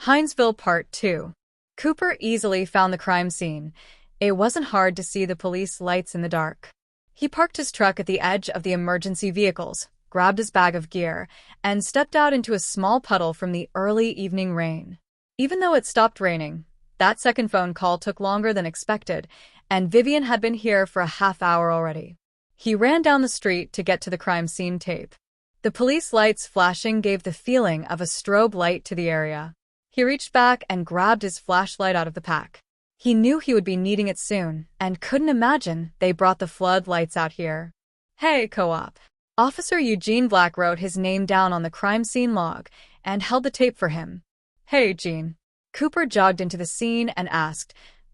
Hinesville Part 2. Cooper easily found the crime scene. It wasn't hard to see the police lights in the dark. He parked his truck at the edge of the emergency vehicles, grabbed his bag of gear, and stepped out into a small puddle from the early evening rain. Even though it stopped raining, that second phone call took longer than expected, and Vivian had been here for a half hour already. He ran down the street to get to the crime scene tape. The police lights flashing gave the feeling of a strobe light to the area. He reached back and grabbed his flashlight out of the pack. He knew he would be needing it soon, and couldn't imagine they brought the floodlights out here. "Hey, co-op." Officer Eugene Black wrote his name down on the crime scene log and held the tape for him. "Hey, Gene." Cooper jogged into the scene and asked,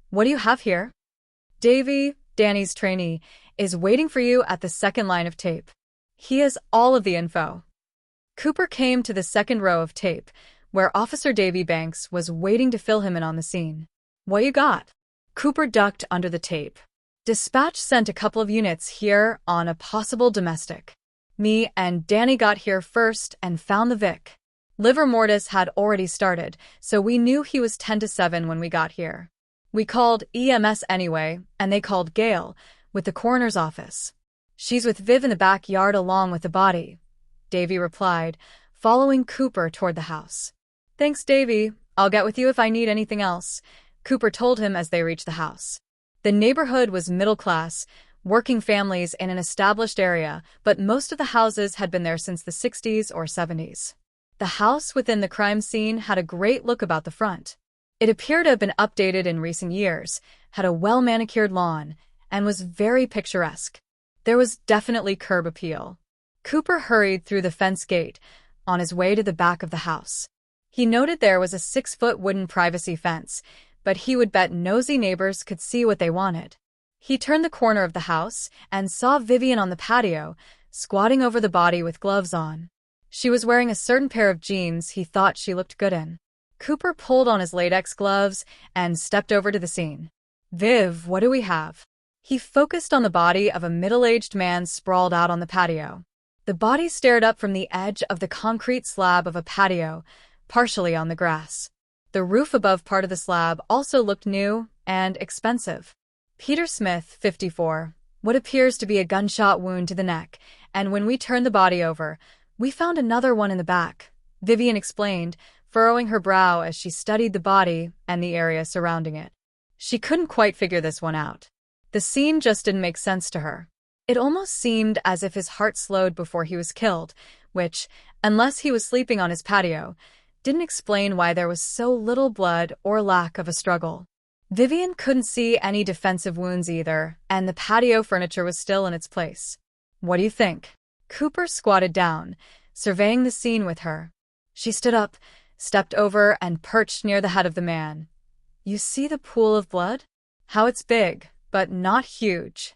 "What do you have here?" "Davy, Danny's trainee, is waiting for you at the second line of tape. He has all of the info." Cooper came to the second row of tape, where Officer Davy Banks was waiting to fill him in on the scene. "What you got?" Cooper ducked under the tape. "Dispatch sent a couple of units here on a possible domestic. Me and Danny got here first and found the Vic. Livor mortis had already started, so we knew he was 10 to 7 when we got here. We called EMS anyway, and they called Gail, with the coroner's office. She's with Viv in the backyard along with the body," Davy replied, following Cooper toward the house. "Thanks, Davy. I'll get with you if I need anything else," Cooper told him as they reached the house. The neighborhood was middle-class, working families in an established area, but most of the houses had been there since the 60s or 70s. The house within the crime scene had a great look about the front. It appeared to have been updated in recent years, had a well-manicured lawn, and was very picturesque. There was definitely curb appeal. Cooper hurried through the fence gate, on his way to the back of the house. He noted there was a 6-foot wooden privacy fence, but he would bet nosy neighbors could see what they wanted. He turned the corner of the house and saw Vivian on the patio, squatting over the body with gloves on. She was wearing a certain pair of jeans he thought she looked good in. Cooper pulled on his latex gloves and stepped over to the scene. "Viv, what do we have?" He focused on the body of a middle-aged man sprawled out on the patio. The body stared up from the edge of the concrete slab of a patio, partially on the grass. The roof above part of the slab also looked new and expensive. "Peter Smith, 54, what appears to be a gunshot wound to the neck, and when we turned the body over, we found another one in the back," Vivian explained, furrowing her brow as she studied the body and the area surrounding it. She couldn't quite figure this one out. The scene just didn't make sense to her. It almost seemed as if his heart slowed before he was killed, which, unless he was sleeping on his patio, didn't explain why there was so little blood or lack of a struggle. Vivian couldn't see any defensive wounds either, and the patio furniture was still in its place. "What do you think?" Cooper squatted down, surveying the scene with her. She stood up, stepped over, and perched near the head of the man. "You see the pool of blood? How it's big, but not huge."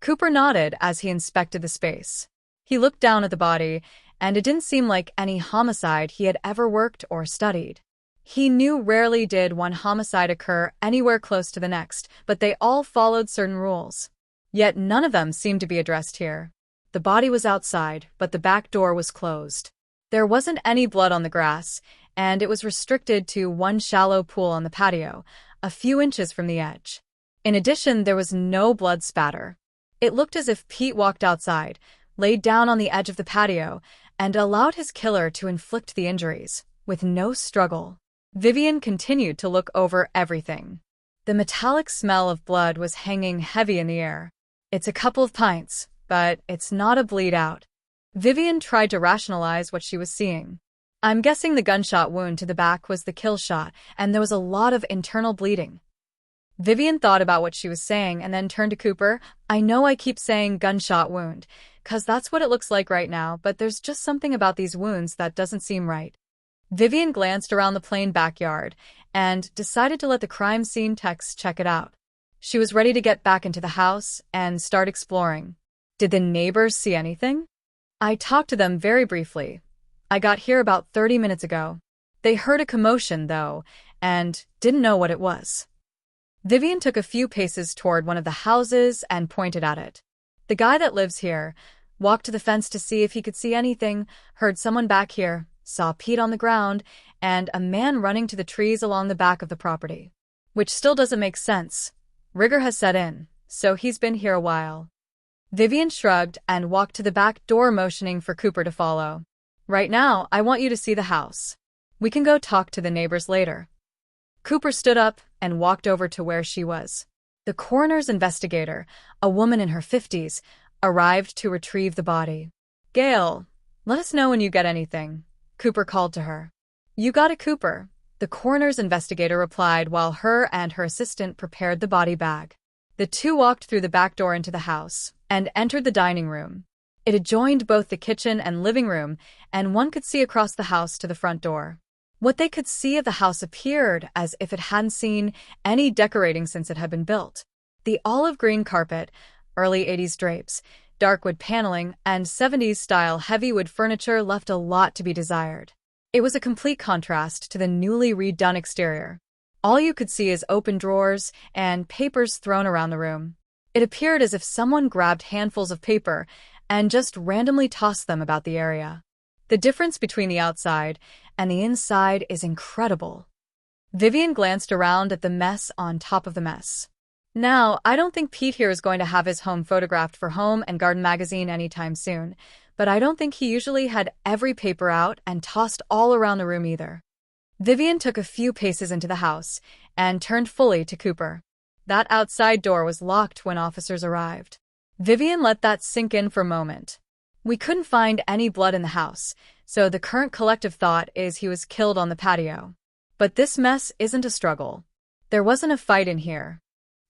Cooper nodded as he inspected the space. He looked down at the body, and it didn't seem like any homicide he had ever worked or studied. He knew rarely did one homicide occur anywhere close to the next, but they all followed certain rules. Yet none of them seemed to be addressed here. The body was outside, but the back door was closed. There wasn't any blood on the grass, and it was restricted to one shallow pool on the patio, a few inches from the edge. In addition, there was no blood spatter. It looked as if Pete walked outside, laid down on the edge of the patio, and allowed his killer to inflict the injuries, with no struggle. Vivian continued to look over everything. The metallic smell of blood was hanging heavy in the air. "It's a couple of pints, but it's not a bleed out." Vivian tried to rationalize what she was seeing. "I'm guessing the gunshot wound to the back was the kill shot, and there was a lot of internal bleeding." Vivian thought about what she was saying and then turned to Cooper. "I know I keep saying gunshot wound, 'cause that's what it looks like right now, but there's just something about these wounds that doesn't seem right." Vivian glanced around the plain backyard and decided to let the crime scene techs check it out. She was ready to get back into the house and start exploring. "Did the neighbors see anything?" "I talked to them very briefly. I got here about 30 minutes ago. They heard a commotion, though, and didn't know what it was." Vivian took a few paces toward one of the houses and pointed at it. "The guy that lives here walked to the fence to see if he could see anything, heard someone back here, saw Pete on the ground, and a man running to the trees along the back of the property. Which still doesn't make sense. Rigor has set in, so he's been here a while. Vivian shrugged and walked to the back door, motioning for Cooper to follow. Right now, I want you to see the house. We can go talk to the neighbors later. Cooper stood up and walked over to where she was. The coroner's investigator, a woman in her 50s, arrived to retrieve the body. Gail, let us know when you get anything, Cooper called to her. You got it, Cooper, the coroner's investigator replied while her and her assistant prepared the body bag. The two walked through the back door into the house and entered the dining room. It adjoined both the kitchen and living room, and one could see across the house to the front door. What they could see of the house appeared as if it hadn't seen any decorating since it had been built. The olive green carpet, early 80s drapes, dark wood paneling, and 70s-style heavy wood furniture left a lot to be desired. It was a complete contrast to the newly redone exterior. All you could see is open drawers and papers thrown around the room. It appeared as if someone grabbed handfuls of paper and just randomly tossed them about the area. The difference between the outside and the inside is incredible. Vivian glanced around at the mess on top of the mess. Now, I don't think Pete here is going to have his home photographed for Home and Garden magazine anytime soon, but I don't think he usually had every paper out and tossed all around the room either. Vivian took a few paces into the house and turned fully to Cooper. That outside door was locked when officers arrived. Vivian let that sink in for a moment. We couldn't find any blood in the house, so the current collective thought is he was killed on the patio. But this mess isn't a struggle. There wasn't a fight in here.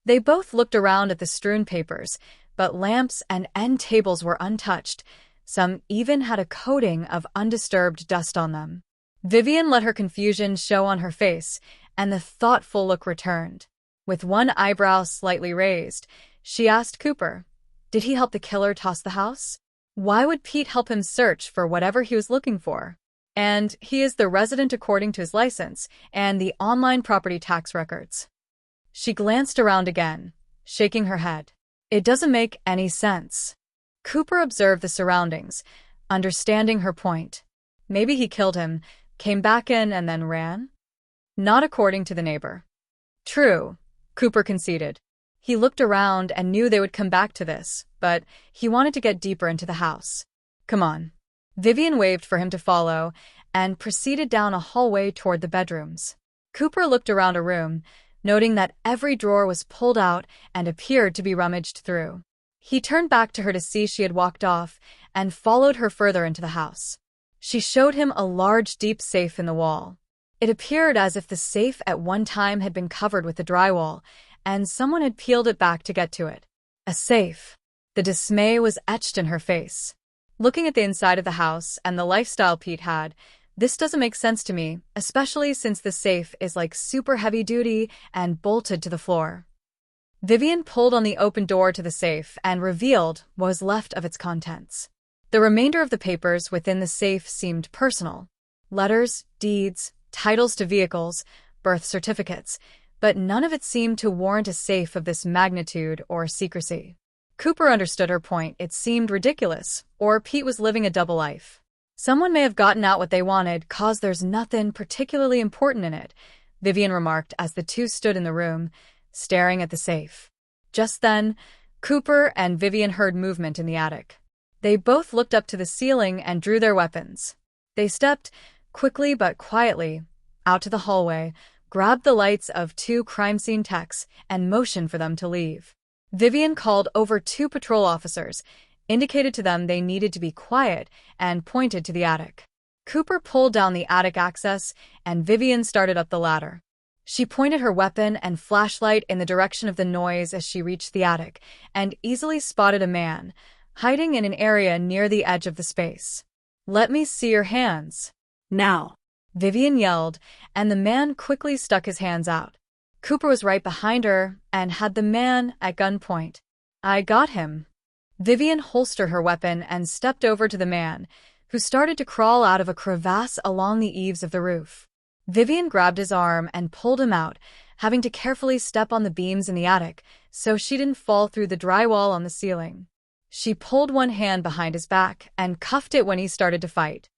They both looked around at the strewn papers, but lamps and end tables were untouched. Some even had a coating of undisturbed dust on them. Vivian let her confusion show on her face, and the thoughtful look returned. With one eyebrow slightly raised, she asked Cooper, "Did he help the killer toss the house? Why would Pete help him search for whatever he was looking for? And he is the resident according to his license and the online property tax records." She glanced around again, shaking her head. It doesn't make any sense. Cooper observed the surroundings, understanding her point. Maybe he killed him, came back in, and then ran? Not according to the neighbor. True, Cooper conceded. He looked around and knew they would come back to this, but he wanted to get deeper into the house. Come on. Vivian waved for him to follow and proceeded down a hallway toward the bedrooms. Cooper looked around a room, noting that every drawer was pulled out and appeared to be rummaged through. He turned back to her to see she had walked off and followed her further into the house. She showed him a large, deep safe in the wall. It appeared as if the safe at one time had been covered with the drywall, and someone had peeled it back to get to it. A safe. The dismay was etched in her face. Looking at the inside of the house and the lifestyle Pete had, this doesn't make sense to me, especially since the safe is like super heavy duty and bolted to the floor. Vivian pulled on the open door to the safe and revealed what was left of its contents. The remainder of the papers within the safe seemed personal. Letters, deeds, titles to vehicles, birth certificates, but none of it seemed to warrant a safe of this magnitude or secrecy. Cooper understood her point. It seemed ridiculous, or Pete was living a double life. Someone may have gotten out what they wanted, 'cause there's nothing particularly important in it, Vivian remarked as the two stood in the room, staring at the safe. Just then, Cooper and Vivian heard movement in the attic. They both looked up to the ceiling and drew their weapons. They stepped, quickly but quietly, out to the hallway, grabbed the lights of two crime scene techs, and motioned for them to leave. Vivian called over two patrol officers, indicated to them they needed to be quiet, and pointed to the attic. Cooper pulled down the attic access, and Vivian started up the ladder. She pointed her weapon and flashlight in the direction of the noise as she reached the attic, and easily spotted a man, hiding in an area near the edge of the space. "Let me see your hands." "Now," Vivian yelled, and the man quickly stuck his hands out. Cooper was right behind her and had the man at gunpoint. "I got him." Vivian holstered her weapon and stepped over to the man, who started to crawl out of a crevasse along the eaves of the roof. Vivian grabbed his arm and pulled him out, having to carefully step on the beams in the attic so she didn't fall through the drywall on the ceiling. She pulled one hand behind his back and cuffed it when he started to fight.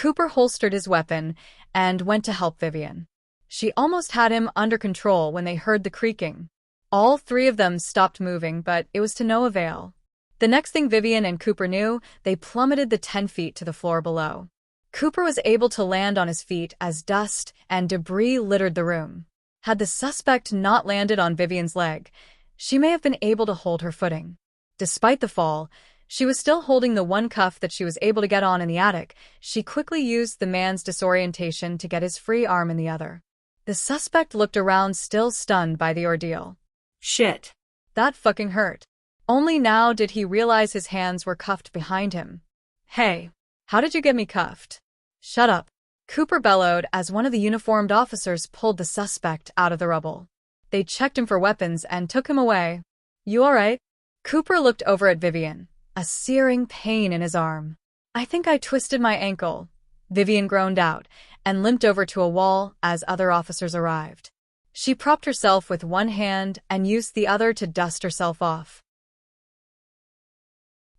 Cooper holstered his weapon and went to help Vivian. She almost had him under control when they heard the creaking. All three of them stopped moving, but it was to no avail. The next thing Vivian and Cooper knew, they plummeted the 10 feet to the floor below. Cooper was able to land on his feet as dust and debris littered the room. Had the suspect not landed on Vivian's leg, she may have been able to hold her footing. Despite the fall, she was still holding the one cuff that she was able to get on in the attic. She quickly used the man's disorientation to get his free arm in the other. The suspect looked around, still stunned by the ordeal. Shit. That fucking hurt. Only now did he realize his hands were cuffed behind him. Hey, how did you get me cuffed? Shut up. Cooper bellowed as one of the uniformed officers pulled the suspect out of the rubble. They checked him for weapons and took him away. You alright? Cooper looked over at Vivian, a searing pain in his arm. I think I twisted my ankle. Vivian groaned out and limped over to a wall as other officers arrived. She propped herself with one hand and used the other to dust herself off.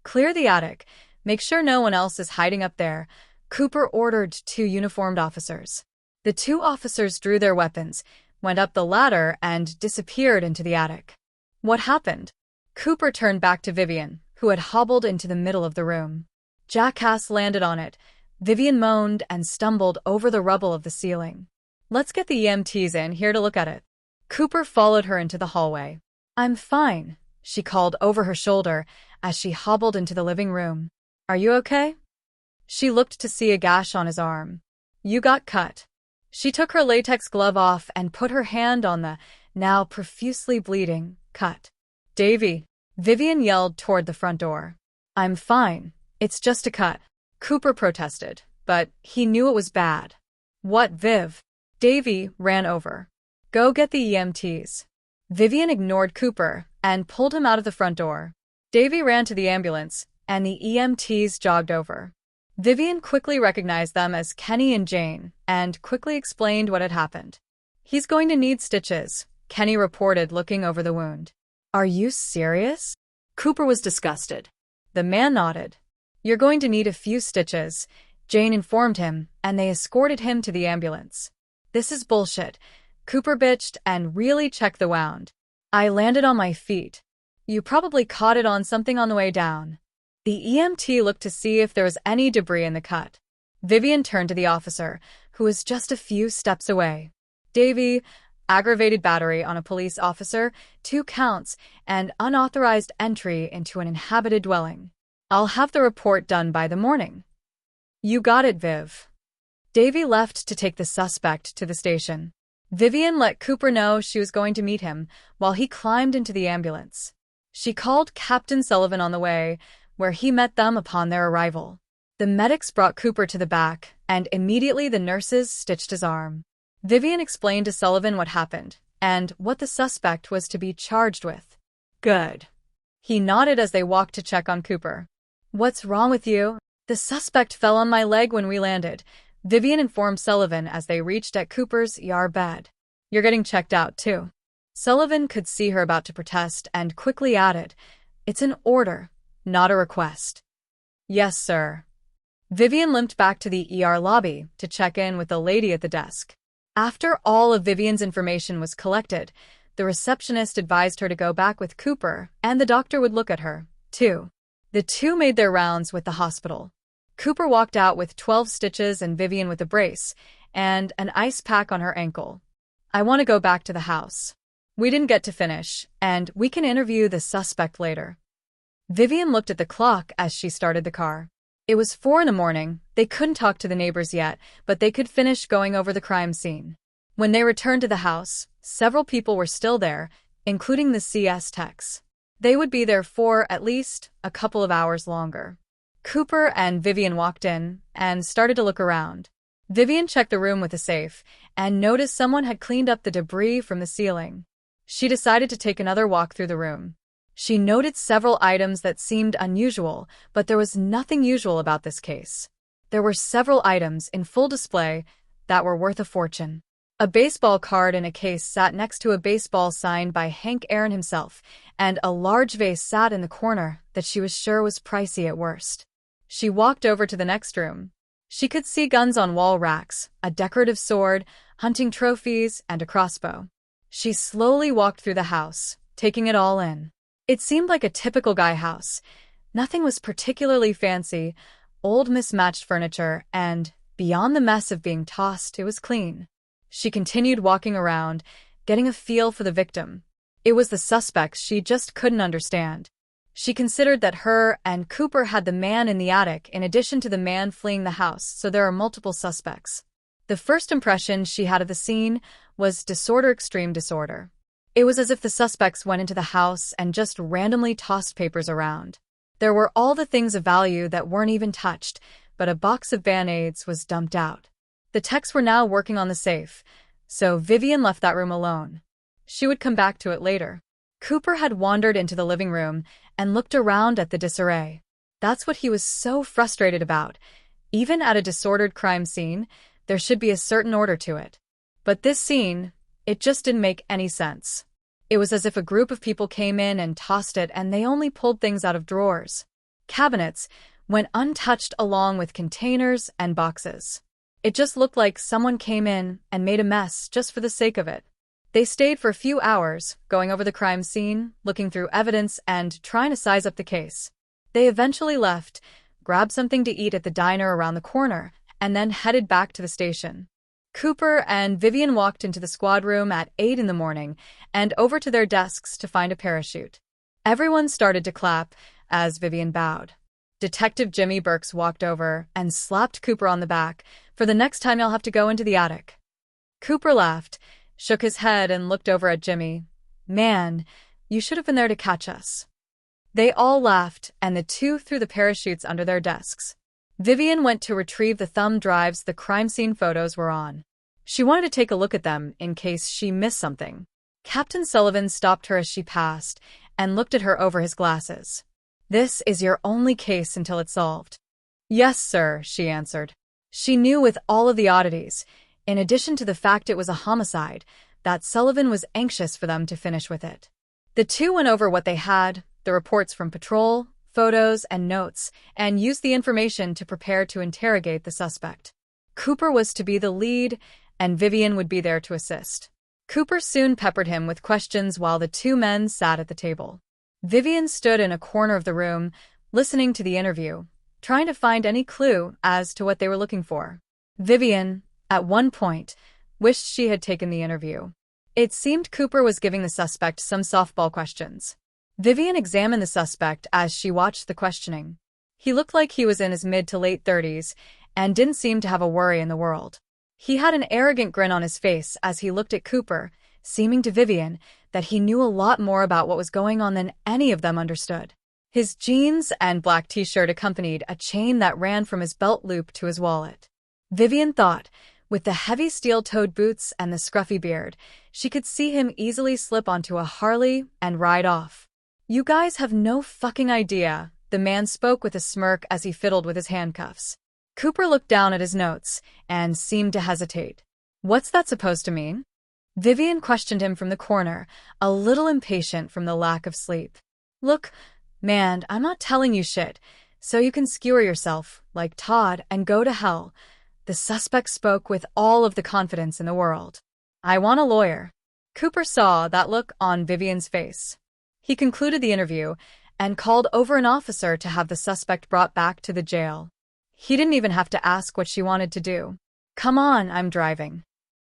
Clear the attic. Make sure no one else is hiding up there, Cooper ordered two uniformed officers. The two officers drew their weapons, went up the ladder, and disappeared into the attic. What happened? Cooper turned back to Vivian, who had hobbled into the middle of the room. Jackass landed on it. Vivian moaned and stumbled over the rubble of the ceiling. Let's get the EMTs in here to look at it. Cooper followed her into the hallway. I'm fine, she called over her shoulder as she hobbled into the living room. Are you okay? She looked to see a gash on his arm. You got cut. She took her latex glove off and put her hand on the, now profusely bleeding, cut. Davy, Vivian yelled toward the front door. I'm fine. It's just a cut. Cooper protested, but he knew it was bad. What, Viv? Davy ran over. Go get the EMTs. Vivian ignored Cooper and pulled him out of the front door. Davy ran to the ambulance, and the EMTs jogged over. Vivian quickly recognized them as Kenny and Jane, and quickly explained what had happened. He's going to need stitches, Kenny reported, looking over the wound. Are you serious? Cooper was disgusted. The man nodded. You're going to need a few stitches, Jane informed him, and they escorted him to the ambulance. This is bullshit, Cooper bitched and really checked the wound. I landed on my feet. You probably caught it on something on the way down. The EMT looked to see if there was any debris in the cut. Vivian turned to the officer, who was just a few steps away. Davy, aggravated battery on a police officer, 2 counts, and unauthorized entry into an inhabited dwelling. I'll have the report done by the morning. You got it, Viv. Davy left to take the suspect to the station. Vivian let Cooper know she was going to meet him while he climbed into the ambulance. She called Captain Sullivan on the way, where he met them upon their arrival. The medics brought Cooper to the back, and immediately the nurses stitched his arm. Vivian explained to Sullivan what happened, and what the suspect was to be charged with. Good. He nodded as they walked to check on Cooper. What's wrong with you? The suspect fell on my leg when we landed, Vivian informed Sullivan as they reached at Cooper's ER bed. You're getting checked out, too. Sullivan could see her about to protest and quickly added, It's an order, not a request. Yes, sir. Vivian limped back to the ER lobby to check in with the lady at the desk. After all of Vivian's information was collected, the receptionist advised her to go back with Cooper, and the doctor would look at her, too. The two made their rounds with the hospital. Cooper walked out with 12 stitches and Vivian with a brace, and an ice pack on her ankle. I want to go back to the house. We didn't get to finish, and we can interview the suspect later. Vivian looked at the clock as she started the car. It was 4 a.m. They couldn't talk to the neighbors yet, but they could finish going over the crime scene. When they returned to the house, several people were still there, including the CS techs. They would be there for, at least, a couple of hours longer. Cooper and Vivian walked in and started to look around. Vivian checked the room with a safe and noticed someone had cleaned up the debris from the ceiling. She decided to take another walk through the room. She noted several items that seemed unusual, but there was nothing usual about this case. There were several items in full display that were worth a fortune. A baseball card in a case sat next to a baseball signed by Hank Aaron himself, and a large vase sat in the corner that she was sure was pricey at worst. She walked over to the next room. She could see guns on wall racks, a decorative sword, hunting trophies, and a crossbow. She slowly walked through the house, taking it all in. It seemed like a typical guy house. Nothing was particularly fancy, old mismatched furniture, and, beyond the mess of being tossed, it was clean. She continued walking around, getting a feel for the victim. It was the suspects she just couldn't understand. She considered that her and Cooper had the man in the attic in addition to the man fleeing the house, so there are multiple suspects. The first impression she had of the scene was extreme disorder. It was as if the suspects went into the house and just randomly tossed papers around. There were all the things of value that weren't even touched, but a box of Band-Aids was dumped out. The techs were now working on the safe, so Vivian left that room alone. She would come back to it later. Cooper had wandered into the living room and looked around at the disarray. That's what he was so frustrated about. Even at a disordered crime scene, there should be a certain order to it. But this scene, it just didn't make any sense. It was as if a group of people came in and tossed it, and they only pulled things out of drawers. Cabinets went untouched along with containers and boxes. It just looked like someone came in and made a mess just for the sake of it. They stayed for a few hours, going over the crime scene, looking through evidence, and trying to size up the case. They eventually left, grabbed something to eat at the diner around the corner, and then headed back to the station. Cooper and Vivian walked into the squad room at 8 in the morning and over to their desks to find a parachute. Everyone started to clap as Vivian bowed. Detective Jimmy Burks walked over and slapped Cooper on the back. "For the next time, you'll have to go into the attic." Cooper laughed, shook his head, and looked over at Jimmy. "Man, you should have been there to catch us." They all laughed, and the two threw the parachutes under their desks. Vivian went to retrieve the thumb drives the crime scene photos were on. She wanted to take a look at them in case she missed something. Captain Sullivan stopped her as she passed and looked at her over his glasses. "This is your only case until it's solved." "Yes, sir," she answered. She knew with all of the oddities, in addition to the fact it was a homicide, that Sullivan was anxious for them to finish with it. The two went over what they had, the reports from patrol, photos, and notes, and used the information to prepare to interrogate the suspect. Cooper was to be the lead, and Vivian would be there to assist. Cooper soon peppered him with questions while the two men sat at the table. Vivian stood in a corner of the room, listening to the interview, trying to find any clue as to what they were looking for. Vivian, at one point, wished she had taken the interview. It seemed Cooper was giving the suspect some softball questions. Vivian examined the suspect as she watched the questioning. He looked like he was in his mid to late 30s and didn't seem to have a worry in the world. He had an arrogant grin on his face as he looked at Cooper, seeming to Vivian that he knew a lot more about what was going on than any of them understood. His jeans and black t-shirt accompanied a chain that ran from his belt loop to his wallet. Vivian thought, with the heavy steel-toed boots and the scruffy beard, she could see him easily slip onto a Harley and ride off. "You guys have no fucking idea," the man spoke with a smirk as he fiddled with his handcuffs. Cooper looked down at his notes and seemed to hesitate. "What's that supposed to mean?" Vivian questioned him from the corner, a little impatient from the lack of sleep. "Look, man, I'm not telling you shit, so you can skewer yourself, like Todd, and go to hell." The suspect spoke with all of the confidence in the world. "I want a lawyer." Cooper saw that look on Vivian's face. He concluded the interview and called over an officer to have the suspect brought back to the jail. He didn't even have to ask what she wanted to do. "Come on, I'm driving."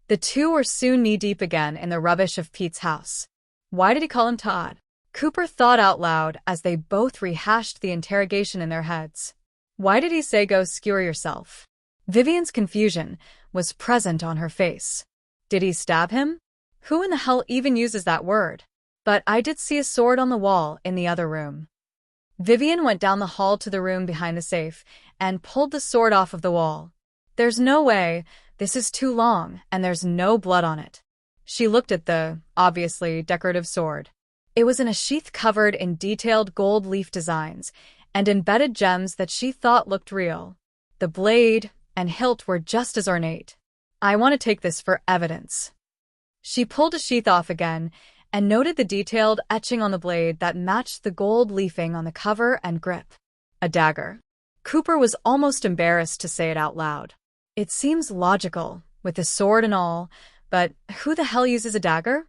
The two were soon knee-deep again in the rubbish of Pete's house. Why did he call him Todd? Cooper thought out loud as they both rehashed the interrogation in their heads. Why did he say go skewer yourself? Vivian's confusion was present on her face. Did he stab him? Who in the hell even uses that word? But I did see a sword on the wall in the other room. Vivian went down the hall to the room behind the safe and pulled the sword off of the wall. There's no way, this is too long, and there's no blood on it. She looked at the, obviously, decorative sword. It was in a sheath covered in detailed gold leaf designs and embedded gems that she thought looked real. The blade and hilt were just as ornate. "I want to take this for evidence." She pulled a sheath off again and noted the detailed etching on the blade that matched the gold leafing on the cover and grip. A dagger. Cooper was almost embarrassed to say it out loud. It seems logical, with the sword and all, but who the hell uses a dagger?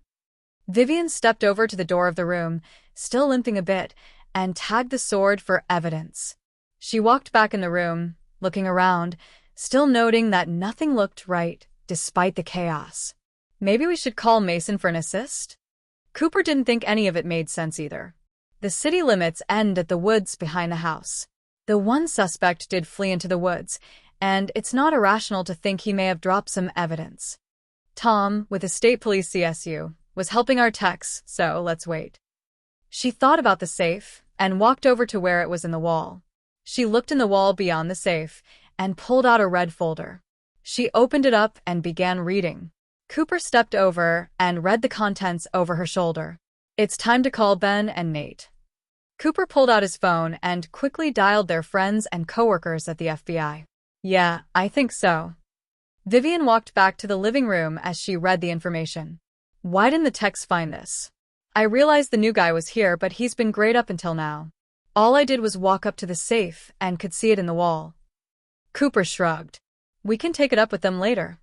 Vivian stepped over to the door of the room, still limping a bit, and tagged the sword for evidence. She walked back in the room, looking around, still noting that nothing looked right, despite the chaos. Maybe we should call Mason for an assist? Cooper didn't think any of it made sense either. The city limits end at the woods behind the house. The one suspect did flee into the woods, and it's not irrational to think he may have dropped some evidence. Tom, with the state police CSU, was helping our techs, so let's wait. She thought about the safe and walked over to where it was in the wall. She looked in the wall beyond the safe and pulled out a red folder. She opened it up and began reading. Cooper stepped over and read the contents over her shoulder. It's time to call Ben and Nate. Cooper pulled out his phone and quickly dialed their friends and coworkers at the FBI. Yeah, I think so. Vivian walked back to the living room as she read the information. Why didn't the techs find this? I realized the new guy was here, but he's been great up until now. All I did was walk up to the safe and could see it in the wall. Cooper shrugged. We can take it up with them later.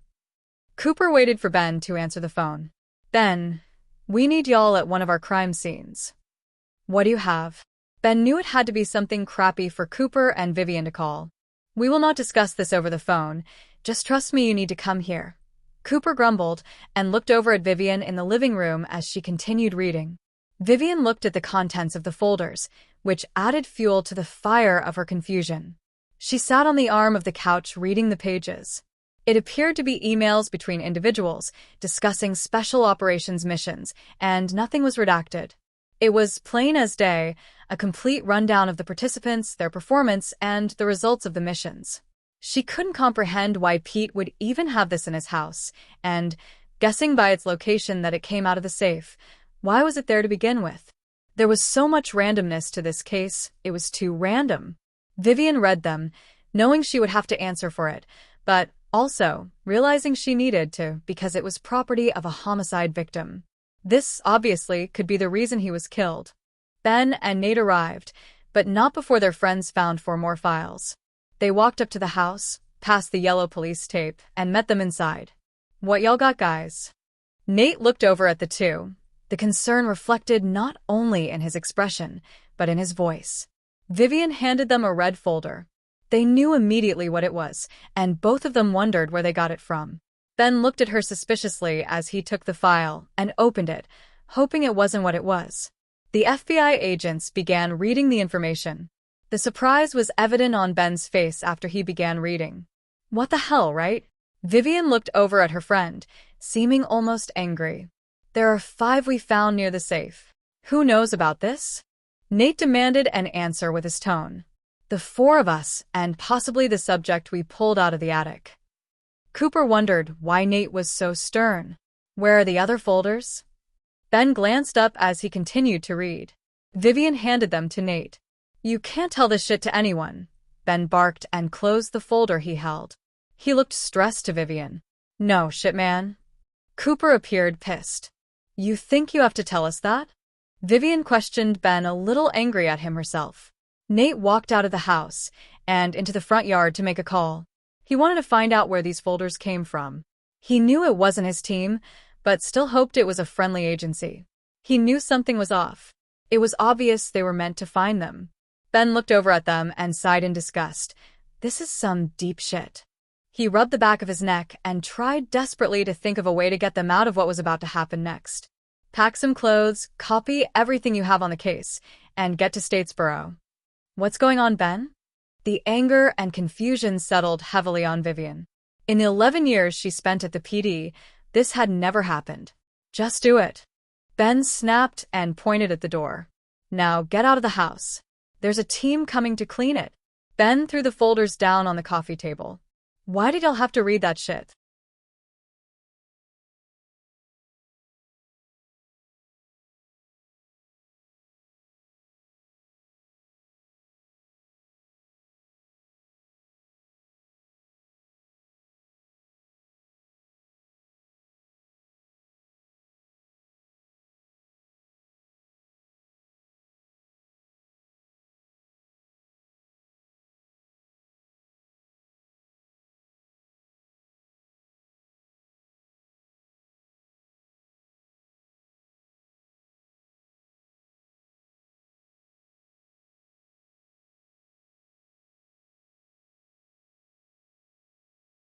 Cooper waited for Ben to answer the phone. Ben, we need y'all at one of our crime scenes. What do you have? Ben knew it had to be something crappy for Cooper and Vivian to call. We will not discuss this over the phone. Just trust me, you need to come here. Cooper grumbled and looked over at Vivian in the living room as she continued reading. Vivian looked at the contents of the folders, which added fuel to the fire of her confusion. She sat on the arm of the couch reading the pages. It appeared to be emails between individuals discussing special operations missions, and nothing was redacted. It was plain as day, a complete rundown of the participants, their performance, and the results of the missions. She couldn't comprehend why Pete would even have this in his house, and, guessing by its location that it came out of the safe, why was it there to begin with? There was so much randomness to this case, it was too random. Vivian read them, knowing she would have to answer for it, but also realizing she needed to because it was property of a homicide victim. This, obviously, could be the reason he was killed. Ben and Nate arrived, but not before their friends found 4 more files. They walked up to the house, past the yellow police tape, and met them inside. What y'all got, guys? Nate looked over at the two. The concern reflected not only in his expression, but in his voice. Vivian handed them a red folder. They knew immediately what it was, and both of them wondered where they got it from. Ben looked at her suspiciously as he took the file and opened it, hoping it wasn't what it was. The FBI agents began reading the information. The surprise was evident on Ben's face after he began reading. What the hell, right? Vivian looked over at her friend, seeming almost angry. There are 5 we found near the safe. Who knows about this? Nate demanded an answer with his tone. The 4 of us, and possibly the subject we pulled out of the attic. Cooper wondered why Nate was so stern. Where are the other folders? Ben glanced up as he continued to read. Vivian handed them to Nate. You can't tell this shit to anyone, Ben barked and closed the folder he held. He looked stressed to Vivian. No, shit, man. Cooper appeared pissed. You think you have to tell us that? Vivian questioned Ben, a little angry at him herself. Nate walked out of the house and into the front yard to make a call. He wanted to find out where these folders came from. He knew it wasn't his team, but still hoped it was a friendly agency. He knew something was off. It was obvious they were meant to find them. Ben looked over at them and sighed in disgust. This is some deep shit. He rubbed the back of his neck and tried desperately to think of a way to get them out of what was about to happen next. Pack some clothes, copy everything you have on the case, and get to Statesboro. What's going on, Ben? The anger and confusion settled heavily on Vivian. In the 11 years she spent at the PD, this had never happened. Just do it. Ben snapped and pointed at the door. Now get out of the house. There's a team coming to clean it. Ben threw the folders down on the coffee table. Why did y'all have to read that shit?